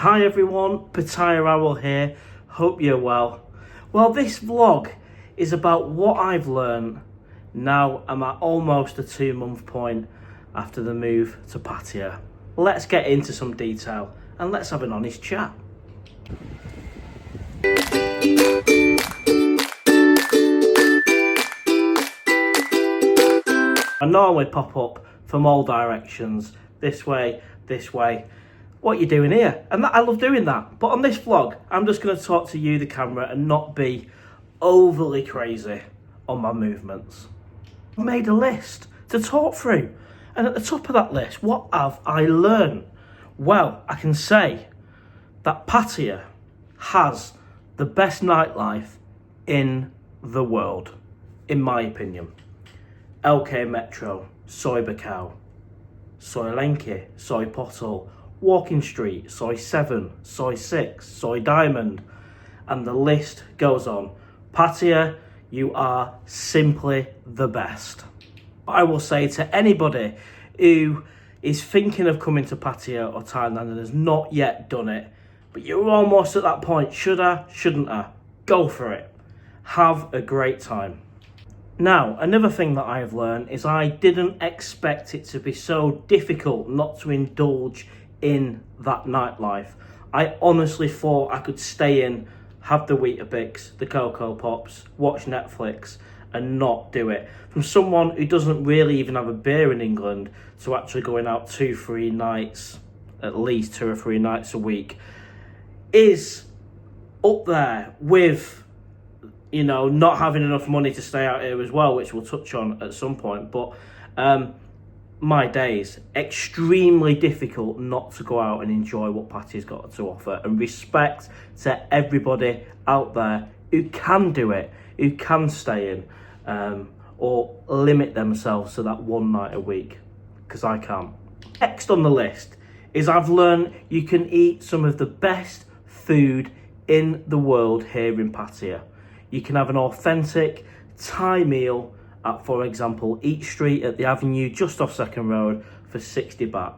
Hi everyone, Pattaya Owl here, hope you're well. Well, this vlog is about what I've learned. Now I'm at almost a 2-month point after the move to Pattaya. Let's get into some detail and let's have an honest chat. I normally pop up from all directions, this way, what you doing here? And I love doing that. But on this vlog, I'm just going to talk to you, the camera, and not be overly crazy on my movements. I made a list to talk through. And at the top of that list, what have I learned? Well, I can say that Pattaya has the best nightlife in the world, in my opinion. LK Metro, Soy Bacau, Soy Lenki, Soy Pottle, Walking Street, Soy 7, Soy 6, Soy Diamond, and the list goes on. Pattaya, you are simply the best. I will say to anybody who is thinking of coming to Pattaya or Thailand and has not yet done it, but you're almost at that point, should I, shouldn't I? Go for it. Have a great time. Now, another thing that I have learned is I didn't expect it to be so difficult not to indulge in that nightlife. I honestly thought I could stay in, have the Weetabix, the Cocoa Pops, watch Netflix and not do it. From someone who doesn't really even have a beer in England to actually going out 2-3 nights, at least 2 or 3 nights a week, is up there with, you know, not having enough money to stay out here as well, which we'll touch on at some point. But my days, extremely difficult not to go out and enjoy what Pattaya's got to offer. And respect to everybody out there who can do it, who can stay in or limit themselves to that 1 night a week, because I can't. Next on the list is I've learned you can eat some of the best food in the world here in Pattaya. You can have an authentic Thai meal at, for example, Eat Street at the Avenue just off Second Road for 60 baht.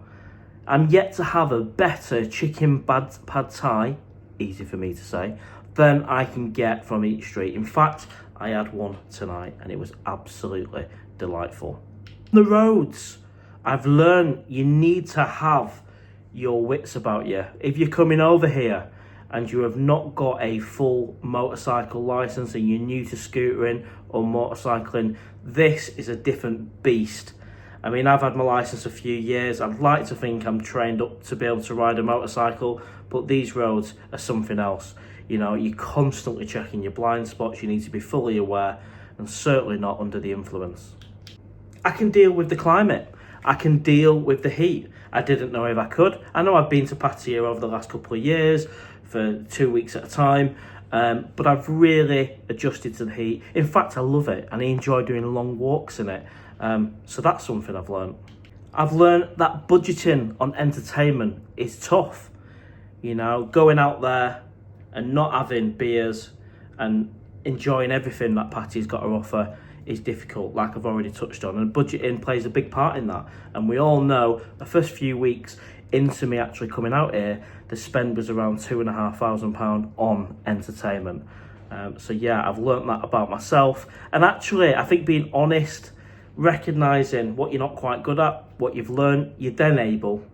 I'm yet to have a better chicken pad Thai, easy for me to say, than I can get from Eat Street. In fact, I had one tonight and it was absolutely delightful. The roads, I've learned you need to have your wits about you. If you're coming over here and you have not got a full motorcycle license and you're new to scootering or motorcycling, this is a different beast. I mean, I've had my license a few years. I'd like to think I'm trained up to be able to ride a motorcycle, but these roads are something else. You know, you're constantly checking your blind spots. You need to be fully aware and certainly not under the influence. I can deal with the climate. I can deal with the heat. I didn't know if I could. I know I've been to Pattaya over the last couple of years for 2 weeks at a time, but I've really adjusted to the heat. In fact, I love it and I enjoy doing long walks in it. So that's something I've learned. I've learned that budgeting on entertainment is tough. You know, going out there and not having beers and enjoying everything that Pattaya's got to offer is difficult, like I've already touched on, and budgeting plays a big part in that. And we all know the first few weeks into me actually coming out here, the spend was around £2,500 on entertainment. So yeah, I've learnt that about myself. And actually, I think being honest, recognising what you're not quite good at, what you've learned, you're then able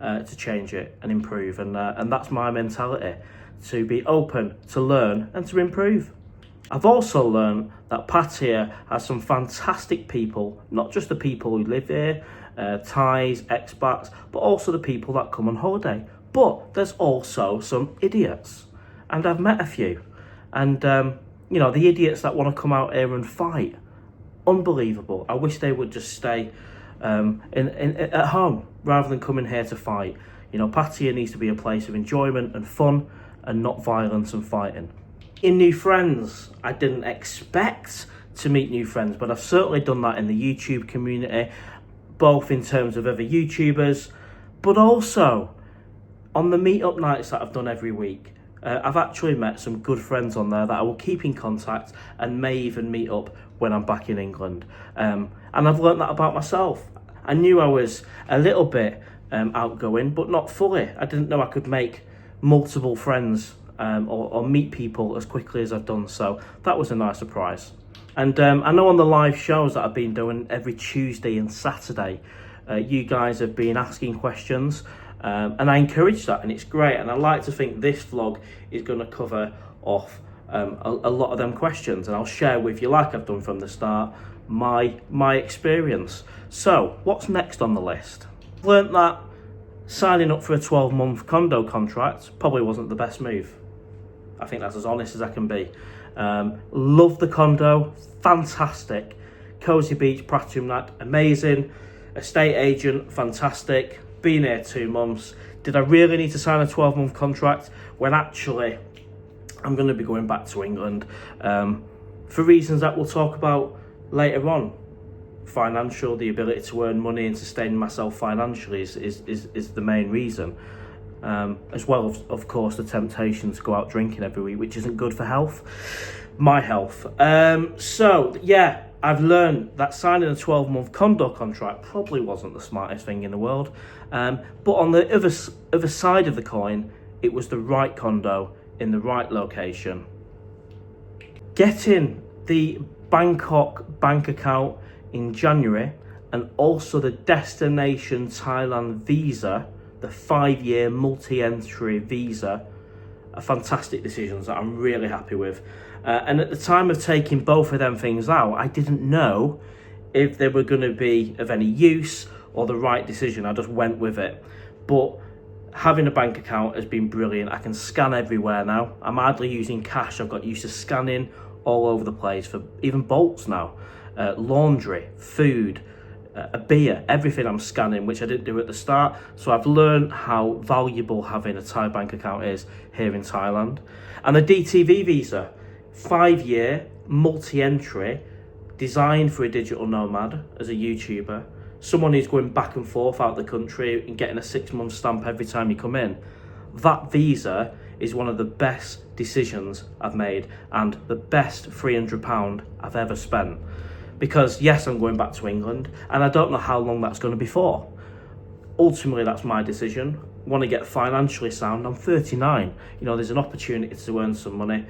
to change it and improve. And that's my mentality, to be open, to learn and to improve. I've also learned that Pattaya has some fantastic people, not just the people who live here, Thais, expats, but also the people that come on holiday. But there's also some idiots, and I've met a few. And, you know, the idiots that want to come out here and fight, unbelievable. I wish they would just stay at home rather than coming here to fight. You know, Pattaya needs to be a place of enjoyment and fun and not violence and fighting. In new friends, I didn't expect to meet new friends, but I've certainly done that in the YouTube community, both in terms of other YouTubers, but also on the meetup nights that I've done every week. I've actually met some good friends on there that I will keep in contact and may even meet up when I'm back in England. And I've learnt that about myself. I knew I was a little bit outgoing, but not fully. I didn't know I could make multiple friends or meet people as quickly as I've done. So that was a nice surprise. And I know on the live shows that I've been doing every Tuesday and Saturday, you guys have been asking questions, and I encourage that, and it's great. And I like to think this vlog is going to cover off a lot of them questions, and I'll share with you, like I've done from the start, my experience. So what's next on the list? I've learnt that signing up for a 12-month condo contract probably wasn't the best move. I think that's as honest as I can be. Love the condo, fantastic. Cozy Beach, Pattaya, amazing. Estate agent, fantastic. Been here 2 months. Did I really need to sign a 12-month contract when actually I'm going to be going back to England for reasons that we'll talk about later on. Financial, the ability to earn money and sustain myself financially is the main reason. As well as, of course, the temptation to go out drinking every week, which isn't good for health, my health. So yeah, I've learned that signing a 12-month condo contract probably wasn't the smartest thing in the world. But on the other side of the coin, it was the right condo in the right location. Getting the Bangkok bank account in January, and also the destination Thailand visa, the 5-year multi-entry visa, are fantastic decisions that I'm really happy with. And at the time of taking both of them things out, I didn't know if they were going to be of any use or the right decision. I just went with it. But having a bank account has been brilliant. I can scan everywhere now. I'm hardly using cash. I've got used to scanning all over the place for even bolts now. Laundry, food, a beer, everything I'm scanning, which I didn't do at the start. So I've learned how valuable having a Thai bank account is here in Thailand. And the DTV visa, 5-year multi-entry, designed for a digital nomad as a YouTuber, someone who's going back and forth out the country and getting a 6-month stamp every time you come in. That visa is one of the best decisions I've made and the best £300 I've ever spent. Because yes, I'm going back to England and I don't know how long that's going to be for. Ultimately, that's my decision. Want to get financially sound. I'm 39. You know, there's an opportunity to earn some money.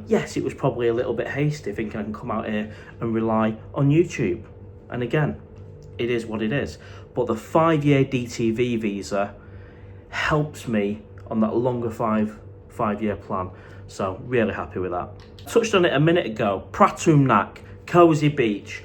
Yes, it was probably a little bit hasty thinking I can come out here and rely on YouTube. And again, it is what it is. But the 5-year DTV visa helps me on that longer five-year plan. So really happy with that. Touched on it a minute ago. Pattaya, Cozy Beach,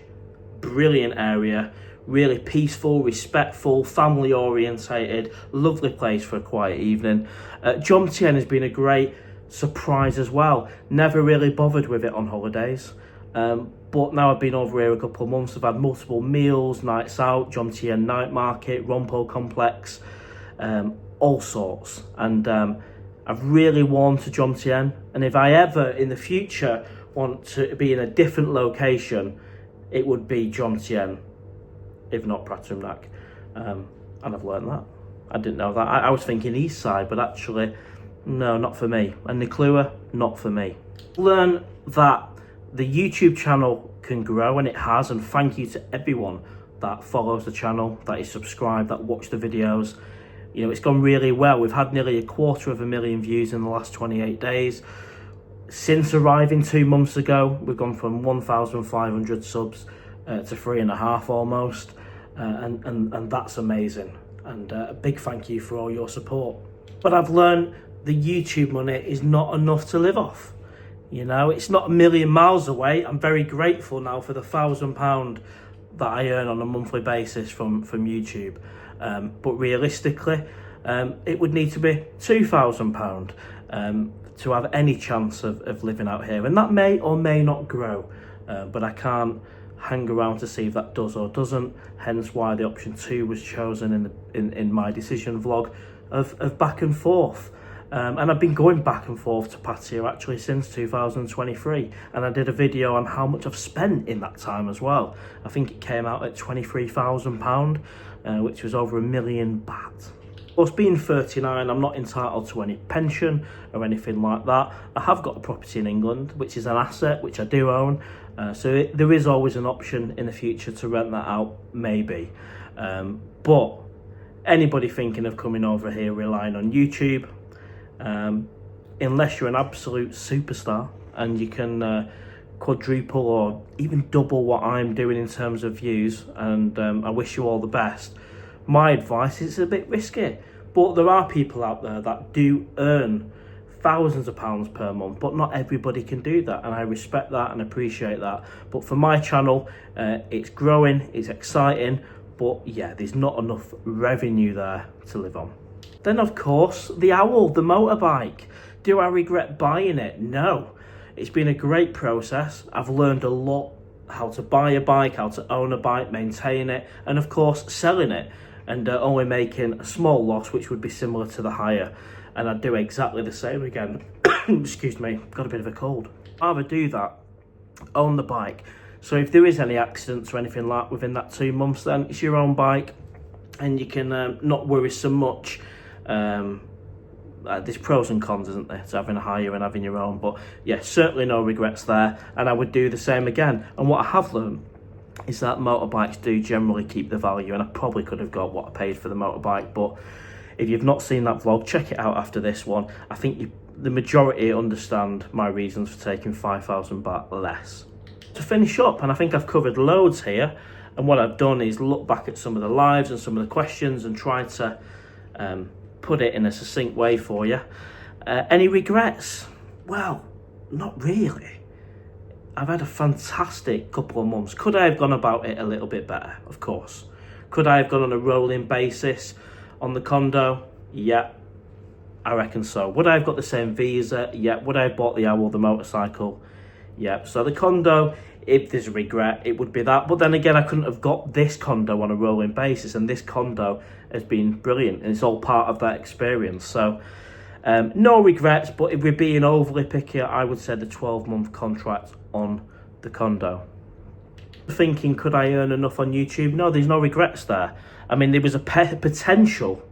brilliant area, really peaceful, respectful, family orientated, lovely place for a quiet evening. Jomtien has been a great surprise as well. Never really bothered with it on holidays, but now I've been over here a couple of months. I've had multiple meals, nights out, Jomtien night market, Rompo complex, all sorts, and I've really warmed to Jomtien. And if I ever in the future want to be in a different location, it would be Jomtien, if not Pattaya. And I've learned that. I didn't know that. I was thinking east side, but actually, no, not for me. And Nuklua, not for me. Learn that the YouTube channel can grow, and it has, and thank you to everyone that follows the channel, that is subscribed, that watch the videos. You know, it's gone really well. We've had nearly 250,000 views in the last 28 days. Since arriving 2 months ago, we've gone from 1,500 subs to 3.5 almost, and that's amazing. And a big thank you for all your support. But I've learned the YouTube money is not enough to live off. You know, it's not a million miles away. I'm very grateful now for the £1,000 that I earn on a monthly basis from YouTube. But realistically, it would need to be £2,000 to have any chance of living out here, and that may or may not grow, but I can't hang around to see if that does or doesn't, hence why the option 2 was chosen in my decision vlog of back and forth. And I've been going back and forth to Pattaya actually since 2023, and I did a video on how much I've spent in that time as well. I think it came out at £23,000, which was over 1 million baht. Plus, being 39, I'm not entitled to any pension or anything like that. I have got a property in England, which is an asset, which I do own. So there is always an option in the future to rent that out, maybe. But anybody thinking of coming over here relying on YouTube, unless you're an absolute superstar and you can quadruple or even double what I'm doing in terms of views, and I wish you all the best. My advice is it's a bit risky, but there are people out there that do earn thousands of pounds per month, but not everybody can do that, and I respect that and appreciate that. But for my channel, it's growing, it's exciting, but yeah, there's not enough revenue there to live on. Then of course, the Owl, the motorbike. Do I regret buying it? No. It's been a great process. I've learned a lot, how to buy a bike, how to own a bike, maintain it, and of course selling it, and only making a small loss, which would be similar to the hire. And I'd do exactly the same again. Excuse me, got a bit of a cold. I'd rather do that, own the bike. So if there is any accidents or anything like within that 2 months, then it's your own bike and you can not worry so much. There's pros and cons, isn't there, to having a hire and having your own, but yeah, certainly no regrets there, and I would do the same again. And what I have learned is that motorbikes do generally keep the value, and I probably could have got what I paid for the motorbike, but if you've not seen that vlog, check it out after this one. I think the majority understand my reasons for taking 5,000 baht less. To finish up, and I think I've covered loads here, and what I've done is look back at some of the lives and some of the questions and try to put it in a succinct way for you. Any regrets? Well, not really. I've had a fantastic couple of months. Could I have gone about it a little bit better? Of course. Could I have gone on a rolling basis on the condo? Yeah, I reckon so. Would I have got the same visa? Yeah. Would I have bought the Owl, the motorcycle? Yeah. So the condo, if there's a regret, it would be that. But then again, I couldn't have got this condo on a rolling basis, and this condo has been brilliant, and it's all part of that experience. So no regrets, but if we're being overly picky, I would say the 12-month contract on the condo. Thinking, could I earn enough on YouTube? No, there's no regrets there. I mean, there was a potential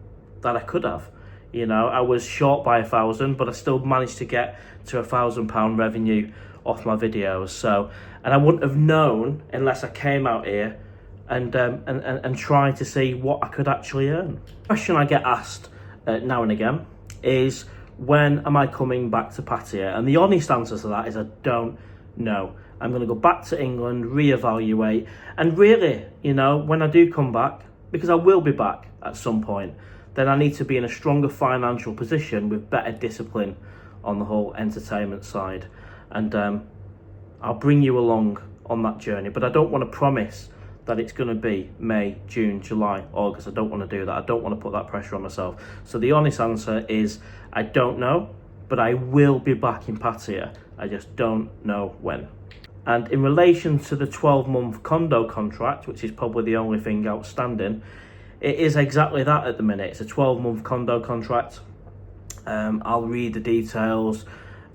that I could have. You know, I was short by 1,000, but I still managed to get to £1,000 revenue off my videos. So, and I wouldn't have known unless I came out here and try to see what I could actually earn. The question I get asked now and again is, when am I coming back to Pattaya? And the honest answer to that is I don't know. I'm going to go back to England, reevaluate, and really, you know, when I do come back, because I will be back at some point, then I need to be in a stronger financial position with better discipline on the whole entertainment side. And I'll bring you along on that journey, but I don't want to promise that it's going to be May, June, July, August. I don't want to do that. I don't want to put that pressure on myself. So the honest answer is I don't know, but I will be back in Pattaya. I just don't know when. And in relation to the 12-month condo contract, which is probably the only thing outstanding, it is exactly that at the minute. It's a 12-month condo contract. I'll read the details.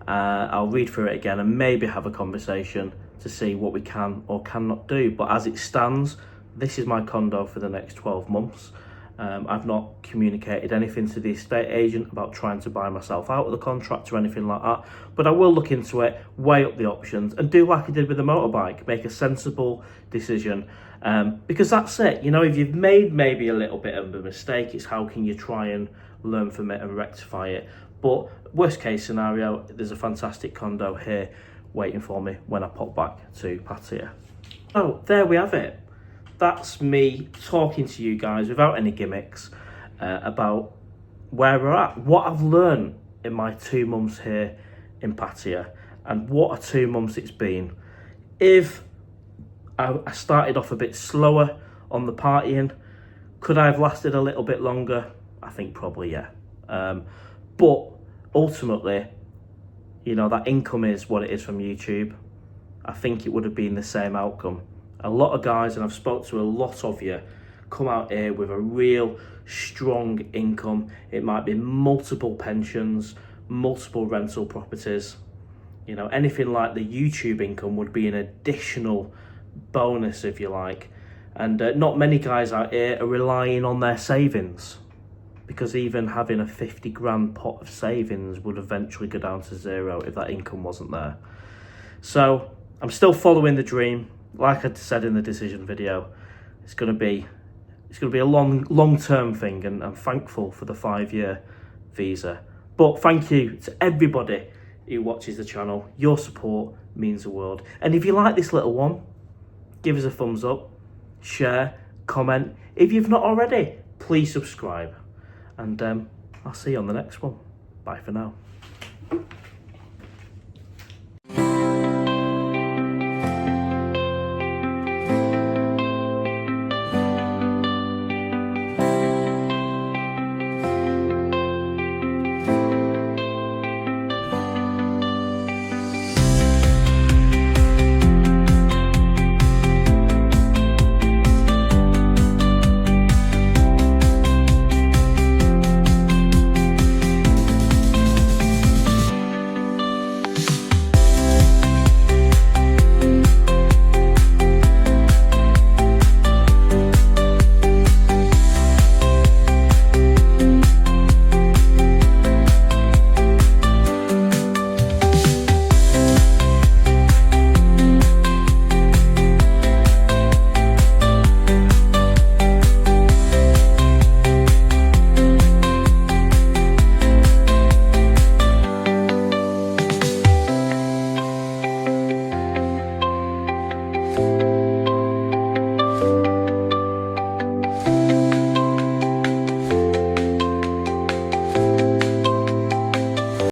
I'll read through it again and maybe have a conversation to see what we can or cannot do. But as it stands, this is my condo for the next 12 months. I've not communicated anything to the estate agent about trying to buy myself out of the contract or anything like that. But I will look into it, weigh up the options, and do like I did with the motorbike, make a sensible decision. Because that's it. You know, if you've made maybe a little bit of a mistake, it's how can you try and learn from it and rectify it. But worst case scenario, there's a fantastic condo here waiting for me when I pop back to Pattaya. Oh, there we have it. That's me talking to you guys without any gimmicks about where we're at, what I've learned in my 2 months here in Pattaya, and what a 2 months it's been. If I started off a bit slower on the partying, could I have lasted a little bit longer? I think probably, yeah. But ultimately, you know, that income is what it is from YouTube. I think it would have been the same outcome. A lot of guys, and I've spoke to a lot of you, come out here with a real strong income. It might be multiple pensions, multiple rental properties. You know, anything like the YouTube income would be an additional bonus, if you like. And not many guys out here are relying on their savings, because even having a 50 grand pot of savings would eventually go down to zero if that income wasn't there. So I'm still following the dream. Like I said in the decision video, it's going to be a long-term thing, and I'm thankful for the 5-year visa But thank you to everybody who watches the channel. Your support means the world. And if you like this little one, give us a thumbs up, share, comment. If you've not already, please subscribe. And I'll see you on the next one. Bye for now.